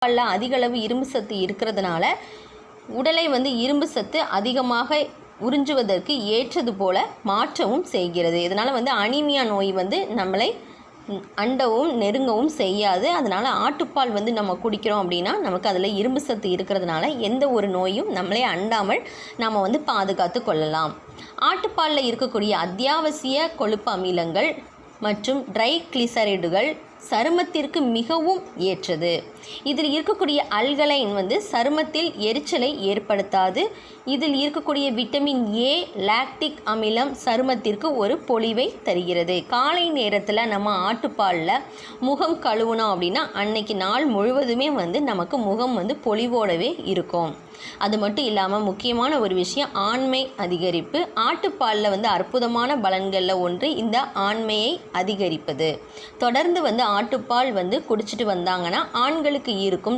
பாலில் அதிக அளவு இரும்பு சத்து இருக்கிறதுனால உடலை வந்து இரும்பு சத்து அதிகமாக உறிஞ்சுவதற்கு ஏற்றது போல மாற்றவும் செய்கிறது. இதனால் வந்து அனீமியா நோய் வந்து நம்மளை அண்டவும் நெருங்கவும் செய்யாது. அதனால் ஆட்டுப்பால் வந்து நம்ம குடிக்கிறோம் அப்படின்னா நமக்கு அதில் இரும்பு சத்து இருக்கிறதுனால எந்த ஒரு நோயும் நம்மளை அண்டாமல் நாம் வந்து பாதுகாத்து கொள்ளலாம். ஆட்டுப்பாலில் இருக்கக்கூடிய அத்தியாவசிய கொழுப்பு அமிலங்கள் மற்றும் ட்ரைக்ளிசரைடுகள் சருமத்திற்கு மிகவும் ஏற்றது. இதில் இருக்கக்கூடிய அல்கலைன் வந்து சருமத்தில் எரிச்சலை ஏற்படுத்தாது. இதில் இருக்கக்கூடிய விட்டமின் ஏ, லாக்டிக் அமிலம் சருமத்திற்கு ஒரு பொலிவை தருகிறது. காலை நேரத்தில் நம்ம ஆட்டுப்பாலில் முகம் கழுவுனோம் அப்படின்னா அன்னைக்கு நாள் முழுவதுமே வந்து நமக்கு முகம் வந்து பொலிவோடவே இருக்கும். அது மட்டும் இல்லாமல் முக்கியமான ஒரு விஷயம் ஆண்மை அதிகரிப்பு. ஆட்டுப்பாலில் வந்து அற்புதமான பலன்களில் ஒன்று இந்த ஆண்மையை அதிகரிப்பது. தொடர்ந்து வந்து ஆட்டுப்பால் வந்து குடிச்சிட்டு வந்தாங்கன்னா ஆண்களுக்கு இருக்கும்